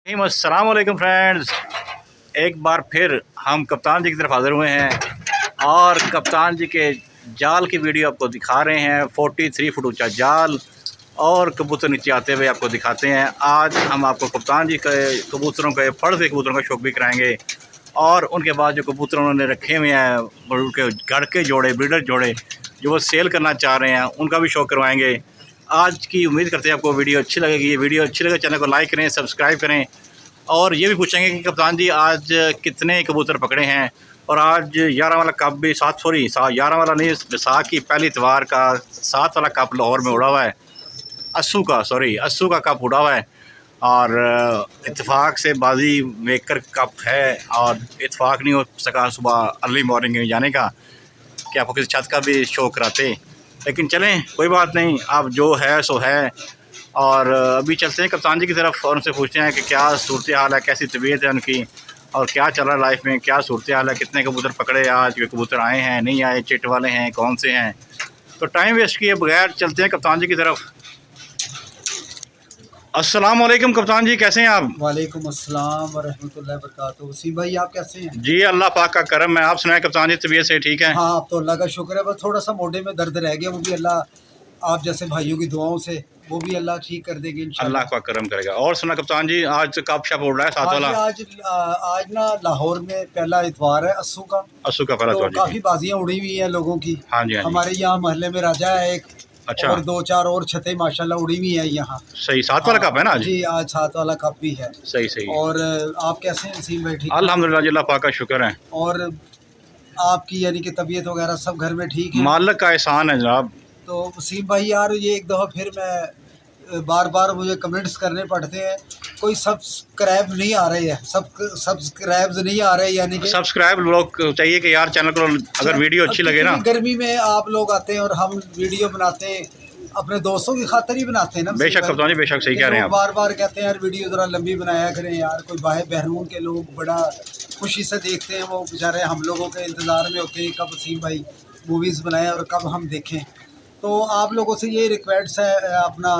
अस्सलाम वालेकुम फ्रेंड्स, एक बार फिर हम कप्तान जी की तरफ हाज़िर हुए हैं और कप्तान जी के जाल की वीडियो आपको दिखा रहे हैं। 43 फुट ऊंचा जाल और कबूतर नीचे आते हुए आपको दिखाते हैं। आज हम आपको कप्तान जी के कबूतरों के फड़ से कबूतरों का शौक भी कराएंगे और उनके बाद जो कबूतर उन्होंने रखे हुए हैं, उनके घर के जोड़े, ब्रीडर जोड़े जो वो सेल करना चाह रहे हैं, उनका भी शौक करवाएंगे। आज की उम्मीद करते हैं आपको वीडियो अच्छी लगेगी। ये वीडियो अच्छी लगे चैनल को लाइक करें, सब्सक्राइब करें और ये भी पूछेंगे कि कप्तान जी आज कितने कबूतर पकड़े हैं। और आज 11 वाला कप भी 11 वाला नहीं, बैसाख की पहली इतवार का 7 वाला कप लाहौर में उड़ा हुआ है। अस्सू का कप उड़ा हुआ है और इत्तेफाक से बाजी मेकर कप है और इत्तेफाक नहीं हो सका सुबह अर्ली मॉर्निंग में जाने का कि आपको किसी छत का भी शो कराते, लेकिन चलें कोई बात नहीं, अब जो है सो है। और अभी चलते हैं कप्तान जी की तरफ और उनसे पूछते हैं कि क्या सूरत हाल है, कैसी तबीयत है उनकी और क्या चल रहा है लाइफ में, क्या सूरत हाल है, कितने कबूतर पकड़े आज, के कबूतर आए हैं नहीं आए, चिट वाले हैं, कौन से हैं। तो टाइम वेस्ट किए बगैर चलते हैं कप्तान जी की तरफ। अस्सलाम वालेकुम कप्तान जी, कैसे हैं आप? वालेकुम अस्सलाम वरहमतुल्लाहि वबरकातुहू। वसीम भाई आप कैसे हैं? जी अल्लाह पाक का करम है। आप सुनाए कप्तान जी, तबीयत से ठीक है? हाँ, अब तो अल्लाह का शुक्र है, बस थोड़ा सा मोढे में दर्द रह गया, वो भी अल्लाह आप जैसे भाइयों की दुआओं से वो भी अल्लाह ठीक कर देंगे इंशाल्लाह। अल्लाह का करम करेगा। और सुना कप्तान जी, आज कप शप उड़ रहा है 7 वाला? आज ना लाहौर में पहला इतवार है अस्सू का पहला तो काफ़ी बाजियाँ उड़ी हुई हैं लोगों की। हाँ जी, हाँ जी। हमारे यहाँ मोहल्ले में राजा है एक, अच्छा। और 2-4 और छतें माशाल्लाह उड़ी हुई हैं यहाँ। सही, 7 वाला कप है ना आज? जी आज 7 वाला कप भी है। सही। और आप कैसे हैं वसीम भाई? ठीक अल्हम्दुलिल्लाह, अल्लाह पाक का शुक्र है। और आपकी यानी कि तबीयत वगैरह सब घर में ठीक है? मालिक का एहसान है जनाब। तो वसीम भाई यार, ये एक दफ़ा फिर मैं बार बार मुझे कमेंट्स करने पड़ते हैं, कोई सब्सक्राइब नहीं आ रहे हैं, सब्सक्राइब्स नहीं आ रहे, यानी कि सब्सक्राइब लोग चाहिए कि यार चैनल को अगर वीडियो अच्छी लगे ना। गर्मी में आप लोग आते हैं और हम वीडियो बनाते हैं, अपने दोस्तों की खातिर ही बनाते हैं ना। बेशक कप्तान जी, बेशक सही कह रहे हैं आप। बार बार कहते हैं यार वीडियो ज़रा लंबी बनाया करें यार, कोई भाई बहनों के लोग बड़ा खुशी से देखते हैं, वो बेचारे हम लोगों के इंतज़ार में होते हैं कब वसीम भाई मूवीज़ बनाएं और कब हम देखें। तो आप लोगों से ये रिक्वेस्ट है, अपना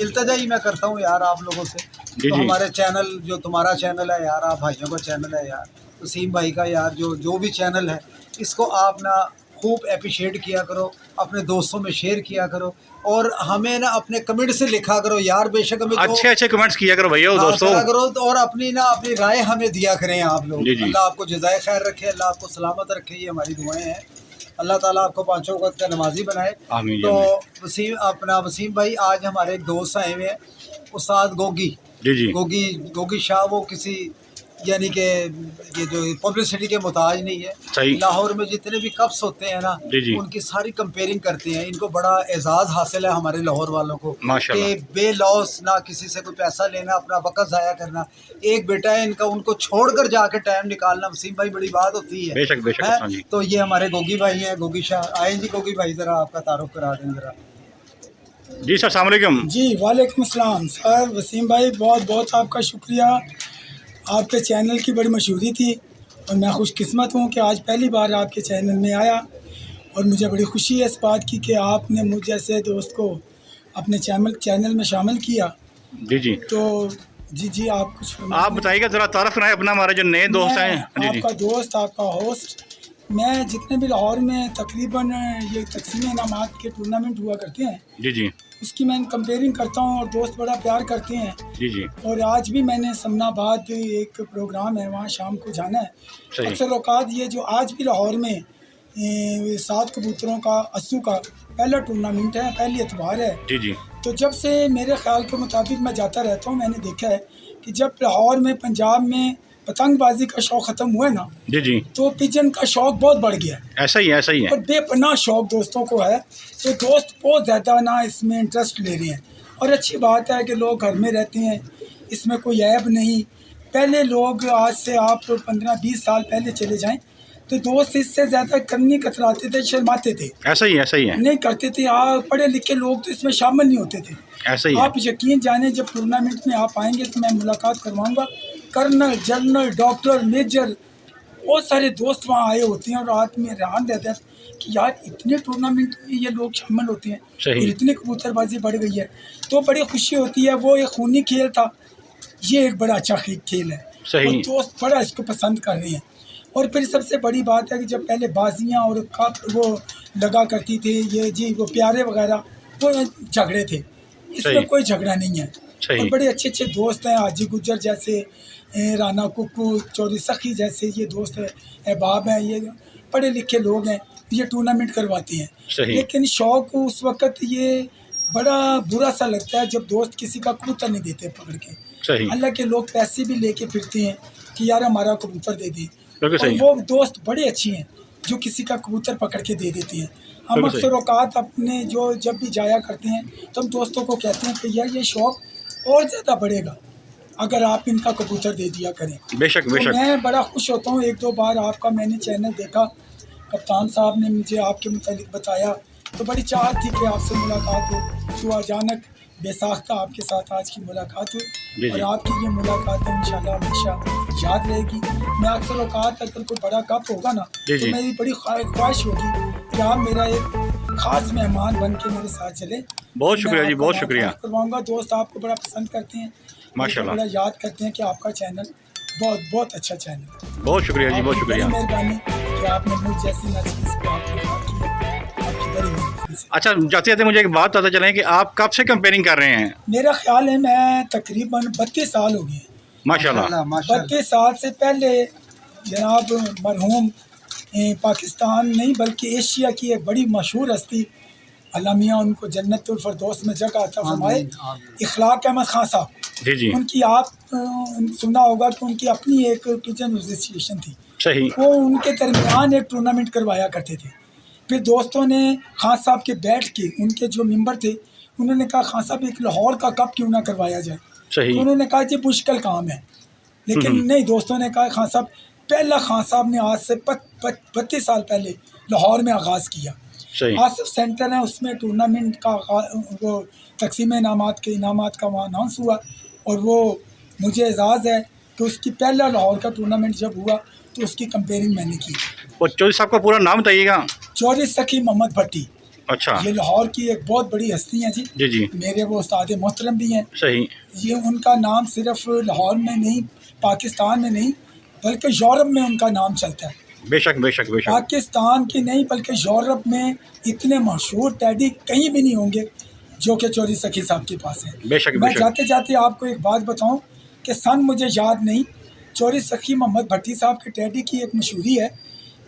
इल्तिजा ही मैं करता हूँ यार आप लोगों से। तो हमारे चैनल, जो तुम्हारा चैनल है यार, आप भाइयों का चैनल है यार, वसीम भाई का यार, जो भी चैनल है, इसको आप ना खूब अप्रिशिएट किया करो, अपने दोस्तों में शेयर किया करो और हमें ना अपने कमेंट से लिखा करो यार, बेशक हमें अच्छे कमेंट्स किया करो भैया दोस्तों करो, और अपनी राय हमें दिया करें आप लोग। अल्लाह आपको जज़ाए खैर रखे, अल्लाह आपको सलामत रखे, ये हमारी दुआएं हैं। अल्लाह ताला आपको 5 वक्त का नमाजी बनाए। तो वसीम भाई, आज हमारे एक दोस्त आए हुए हैं, उस्ताद गोगी शाह। वो किसी यानी कि ये जो पब्लिसिटी के मुताज नहीं है। लाहौर में जितने भी कप्स होते हैं ना, उनकी सारी कंपेयरिंग करते हैं। इनको बड़ा एजाज़ हासिल है हमारे लाहौर वालों को कि बेलॉस ना किसी से कोई पैसा लेना, अपना वक्त ज़ाया करना। एक बेटा है इनका, उनको छोड़कर जाके टाइम निकालना वसीम भाई बड़ी बात होती है। बेशक। तो ये हमारे गोगी भाई हैं, गोगी शाह। आए जी गोगी भाई, ज़रा आपका तारुफ करा दें ज़रा। जी सर, अस्सलाम वालेकुम। जी वालेकुम सलाम सर। वसीम भाई बहुत बहुत आपका शुक्रिया, आपके चैनल की बड़ी मशहूरी थी और मैं खुशकिस्मत हूँ कि आज पहली बार आपके चैनल में आया और मुझे बड़ी खुशी है इस बात की कि आपने मुझ जैसे दोस्त को अपने चैनल में शामिल किया। जी तो जी आप कुछ आप बताइएगा, ज़रा तारफ़ कराएं अपना, हमारे जो नए दोस्त हैं। आपका दोस्त, आपका होस्ट। मैं जितने भी लाहौर में तकरीबन ये तकसीम इनामात के टूर्नामेंट हुआ करते हैं, जी उसकी मैं कंपेयरिंग करता हूँ और दोस्त बड़ा प्यार करते हैं। जी। और आज भी मैंने समनाबाद एक प्रोग्राम है, वहाँ शाम को जाना है। अक्सर औकात ये जो आज भी लाहौर में 7 कबूतरों का अस्सू का पहला टूर्नामेंट है, पहली एतवार है। जी। तो जब से मेरे ख्याल के मुताबिक मैं जाता रहता हूँ, मैंने देखा है कि जब लाहौर में, पंजाब में पतंगबाजी का शौक़ ख़त्म हुआ है ना, जी तो पिजन का शौक़ बहुत बढ़ गया है। ऐसा ही है और बेपनाह शौक़ दोस्तों को है। तो दोस्त बहुत ज़्यादा ना इसमें इंटरेस्ट ले रहे हैं और अच्छी बात है कि लोग घर में रहते हैं, इसमें कोई ऐब नहीं। पहले लोग, आज से आप 15-20 साल पहले चले जाएं तो दोस्त इससे ज़्यादा करनी कतराते थे, शर्माते थे। ऐसा ही है नहीं करते थे। पढ़े लिखे लोग तो इसमें शामिल नहीं होते थे। ऐसा ही आप यकीन जाने, जब टूर्नामेंट में आप आएंगे तो मैं मुलाकात करवाऊँगा। कर्नल, जनरल, डॉक्टर, मेजर, बहुत सारे दोस्त वहाँ आए होते हैं और आदमी हैरान रहता है कि यार इतने टूर्नामेंट में ये लोग शामिल होते हैं और इतनी कबूतरबाजी बढ़ गई है। तो बड़ी खुशी होती है। वो एक खूनी खेल था, ये एक बड़ा अच्छा खेल है। और दोस्त बड़ा इसको पसंद कर रहे हैं। और फिर सबसे बड़ी बात है कि जब पहले बाजियाँ और कप वो लगा करती थी, ये जी वो प्यारे वगैरह, वो झगड़े थे, इसमें कोई झगड़ा नहीं है। और बड़े अच्छे अच्छे दोस्त हैं, हाजी गुजर जैसे, राना कुकू, चौधरी सखी जैसे ये दोस्त है, अहबाब हैं, ये पढ़े लिखे लोग हैं, ये टूर्नामेंट करवाते हैं। लेकिन शौक़ उस वक़्त ये बड़ा बुरा सा लगता है जब दोस्त किसी का कबूतर नहीं देते पकड़ के। अल्लाह के लोग पैसे भी लेके फिरते हैं कि यार हमारा कबूतर दे दी, और वो दोस्त बड़े अच्छे हैं जो किसी का कबूतर पकड़ के दे देते हैं। हम अक्सर औकात अपने जो जब भी जाया करते हैं तो हम दोस्तों को कहते हैं कि यार ये शौक़ और ज़्यादा बढ़ेगा अगर आप इनका कबूतर दे दिया करें। बेशक तो बेशक। मैं बड़ा खुश होता हूँ, एक दो बार आपका मैंने चैनल देखा, कप्तान साहब ने मुझे आपके मुतालिक बताया, तो बड़ी चाहत थी कि आपसे मुलाकात हो, तो अचानक बेसाख्ता आपके साथ आज की मुलाकात हुई, और आपकी ये मुलाकात इंशाल्लाह हमेशा याद रहेगी। मैं अक्सर औकात अगर कोई बड़ा कप होगा ना तो मेरी बड़ी ख्वाहिश होगी कि आप मेरा एक ख़ास मेहमान बन के मेरे साथ चले। बहुत शुक्रिया जी, बहुत शुक्रिया करवाऊँगा। दोस्त आपको बड़ा पसंद करते हैं माशाल्लाह, बड़ा याद करते हैं कि आपका चैनल बहुत बहुत अच्छा चैनल है। बहुत शुक्रिया जी, बहुत शुक्रिया, मेहरबानी कि आपने मुझ जैसी ना चीज़ को आपने बात की है, आपकी बड़ी मेहरबानी। अच्छा, जाते जाते मुझे एक बात पता चले कि आप कब से कंपेयरिंग कर रहे हैं? मेरा ख्याल है मैं तकरीबन 32 साल हो गए हैं माशाल्लाह। 32 साल से पहले जनाब मरहूम पाकिस्तान नहीं बल्कि एशिया की एक बड़ी मशहूर हस्ती, अल्लाह मियाँ उनको जन्नतुल फिरदौस में जगह अता फरमाए, इखलाक अहमद खान साहब, उनकी आप सुना होगा कि उनकी अपनी एक पिजन एसोसिएशन थी, सही, वो उनके दरमियान एक टूर्नामेंट करवाया करते थे। फिर दोस्तों ने खान साहब के बैठ के, उनके जो मेंबर थे, उन्होंने कहा खान साहब एक लाहौर का कप क्यों ना करवाया जाए, तो उन्होंने कहा ये मुश्किल काम है, लेकिन नहीं, दोस्तों ने कहा खान साहब, पहला खान साहब ने आज से 32 साल पहले लाहौर में आगाज़ किया। आसिफ सेंटर है, उसमें टूर्नामेंट का वो तकसीम इनामात का वहाँ अनाउंस हुआ, और वो मुझे एजाज़ है कि उसकी पहला लाहौर का टूर्नामेंट जब हुआ तो उसकी कंपेयरिंग मैंने की। और चौधरी साहब का पूरा नाम बताइएगा? चौधरी सखी मोहम्मद भट्टी। अच्छा, ये लाहौर की एक बहुत बड़ी हस्ती हैं जी। जी जी, मेरे वो उस्ताद मोहतरम भी हैं। सही, ये उनका नाम सिर्फ लाहौर में नहीं, पाकिस्तान में नहीं, बल्कि यूरोप में उनका नाम चलता है। बेशक बेशक बेशक। पाकिस्तान की नहीं बल्कि यूरोप में इतने मशहूर टैडी कहीं भी नहीं होंगे जो कि चौधरी सखी साहब के पास है। बेशक मैं जाते जाते आपको एक बात बताऊं कि सन मुझे याद नहीं, चौधरी सखी मोहम्मद भट्टी साहब के टैडी की एक मशहूरी है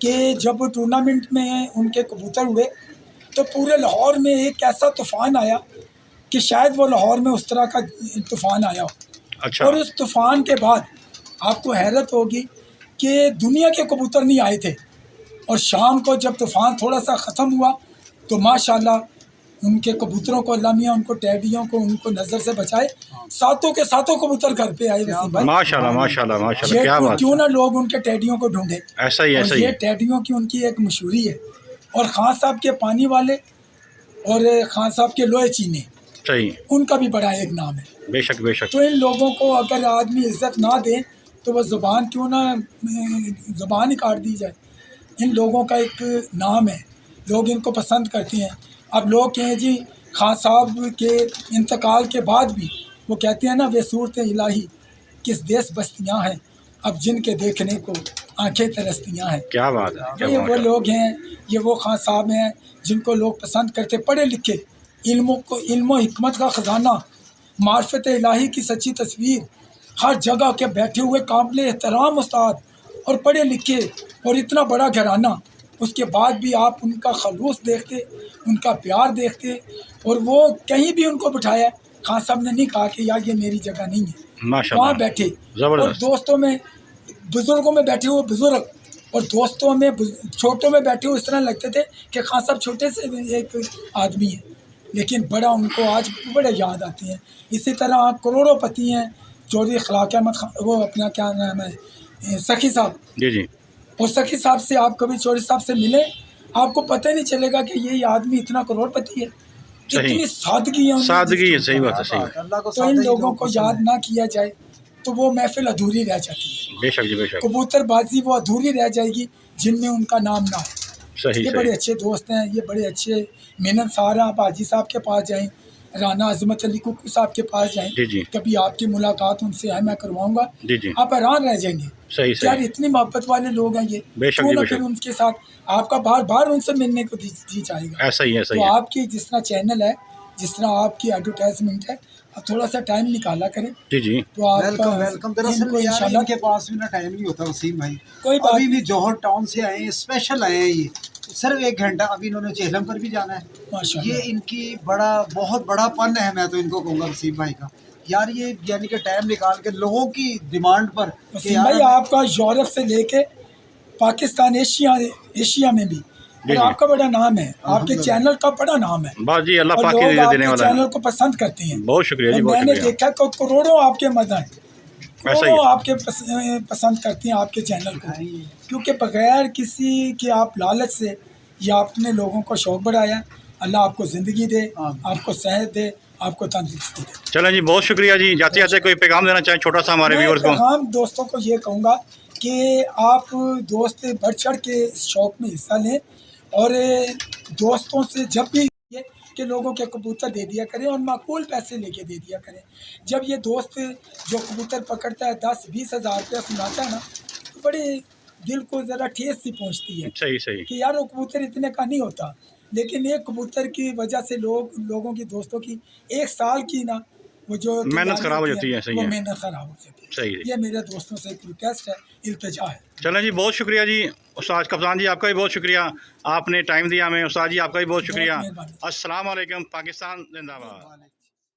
कि जब टूर्नामेंट में उनके कबूतर उड़े तो पूरे लाहौर में एक ऐसा तूफ़ान आया कि शायद वो लाहौर में उस तरह का तूफ़ान आया हो। अच्छा। और उस तूफ़ान के बाद आपको हैरत होगी कि दुनिया के कबूतर नहीं आए थे, और शाम को जब तूफ़ान थोड़ा सा ख़त्म हुआ तो माशाल्लाह उनके कबूतरों को, अल्लाह मियाँ उनको, टैडियों को, उनको नज़र से बचाए, सातों के सातों कबूतर घर पे आए। माशाल्लाह माशाल्लाह माशाल्लाह, क्या बात, क्यों ना लोग उनके टैडियों को ढूंढे। ऐसा ही ऐसा ही, ये टैडियों की उनकी एक मशहूरी है। और खान साहब के पानी वाले और खान साहब के लोहे चीने, सही, उनका भी बड़ा एक नाम है। बेशक बेशक। तो इन लोगों को अगर आदमी इज्जत ना दे तो वह ज़ुबान क्यों ना, ज़ुबान ही काट दी जाए। इन लोगों का एक नाम है, लोग इनको पसंद करते हैं। अब लोग कहें जी खान साहब के इंतकाल के बाद भी वो कहते हैं ना, वे सूरत इलाही किस देश बस्तियाँ हैं, अब जिनके देखने को आंखें तरसतियाँ हैं। क्या बात है। ये वो लोग हैं, ये वो खान साहब हैं जिनको लोग पसंद करते, पढ़े लिखे, इल्म हिकमत का ख़जाना, मार्फत इलाही की सच्ची तस्वीर, हर जगह के बैठे हुए काबिल एहतराम उस्ताद और पढ़े लिखे, और इतना बड़ा घराना, उसके बाद भी आप उनका खलूस देखते, उनका प्यार देखते, और वो कहीं भी उनको बिठाया, खान साहब ने नहीं कहा कि यार ये मेरी जगह नहीं है, वहाँ बैठे। और दोस्तों में, बुज़ुर्गों में बैठे हुए बुज़ुर्ग, और दोस्तों में छोटों में बैठे हुए इस तरह लगते थे कि खान साहब छोटे से एक आदमी है, लेकिन बड़ा उनको आज बड़े याद आते हैं। इसी तरह करोड़ोंपति हैं चौधरी इखलाक अहमद खान, वो अपना क्या नाम है, सखी साहब। जी जी। और सखी साहब से आप कभी चौधरी साहब से मिले, आपको पता ही नहीं चलेगा कि ये आदमी इतना करोड़पति है, इतनी सादगी है। सादगी है, सही बात है, सही बात। तो इन लोगों को याद ना किया जाए तो वो महफिल अधूरी रह जाती है। बेशक जी बेशक। कबूतरबाजी वो अधूरी रह जाएगी जिनमें उनका नाम ना हो। सही, ये बड़े अच्छे दोस्त हैं, ये बड़े अच्छे मेहनत सार हैं। आप हाजी साहब के पास जाएं, राना अजमत अली कुक्कू साहब के पास जाएं, जी जी, कभी आपकी मुलाकात उनसे है, मैं करवाऊंगा, जी जी, आप हैरान रह जाएंगे। सही यार सही, इतनी मोहब्बत वाले लोग हैं ये, बेशक जी, ना बेशक, फिर उनके साथ आपका बार बार उनसे मिलने को जी चाहेगा। ऐसा ही है, तो सही है। आपकी जिस तरह चैनल है, जिस तरह आपकी एडवर्टाइजमेंट है, आप थोड़ा सा टाइम निकाला करें। जी जी, तो आप वेलकम वेलकम। दरअसल यार इनके पास भी ना टाइम नहीं होता वसीम भाई, कोई बात अभी भी जौहर टाउन से आए हैं, स्पेशल आए हैं ये सिर्फ 1 घंटा। अभी इन्होंने चेहलम पर भी जाना है। माशाल्लाह, ये इनकी बहुत बड़ा पन है, मैं तो इनको कहूँगा वसीम भाई का यार, ये यानी कि टाइम निकाल के लोगों की डिमांड पर। वसीम भाई आपका यूरोप से लेके पाकिस्तान, एशिया में भी और आपका बड़ा नाम है, आपके चैनल का बड़ा नाम है। बस जी, अल्लाह पाक लोग देने आपके वाला है। चैनल को पसंद करते हैं। बहुत शुक्रिया जी, बहुत मैंने शुक्रिया। देखा कि करोड़ों आपके मदद, ऐसा ही करोड़ों आपके पसंद करते हैं आपके चैनल को, क्योंकि बगैर किसी के आप लालच से ये आपने लोगों को शौक बढ़ाया। अल्लाह आपको ज़िंदगी दे, आपको सेहत दे, आपको तंदुरुस्ती दे। चलें जी, बहुत शुक्रिया जी। जाते जाते कोई पैगाम देना चाहें छोटा सा हमारे व्यूअर्स को? हम दोस्तों को ये कहूँगा कि आप दोस्त बढ़ चढ़ के इस शौक में हिस्सा लें, और दोस्तों से जब भी कि लोगों के कबूतर दे दिया करें और माकूल पैसे लेके दे दिया करें। जब ये दोस्त जो कबूतर पकड़ता है 10-20 हज़ार रुपया सुनाता है ना, तो बड़े दिल को ज़रा ठेस सी पहुंचती है। सही सही, कि यार वो कबूतर इतने का नहीं होता, लेकिन एक कबूतर की वजह से लोगों की, दोस्तों की 1 साल की ना वो जो मेहनत खराब हो जाती है। सही वो है, मेहनत खराब हो जाती है। सही है। ये मेरे दोस्तों से एक रिक्वेस्ट है, इल्तिजा है। चलें जी, बहुत शुक्रिया जी। उस्ताद कप्तान जी आपका भी बहुत शुक्रिया, आपने टाइम दिया हमें। उस्ताद जी आपका भी बहुत शुक्रिया। मेहरबानी। अस्सलाम वालेकुम, पाकिस्तान जिंदाबाद।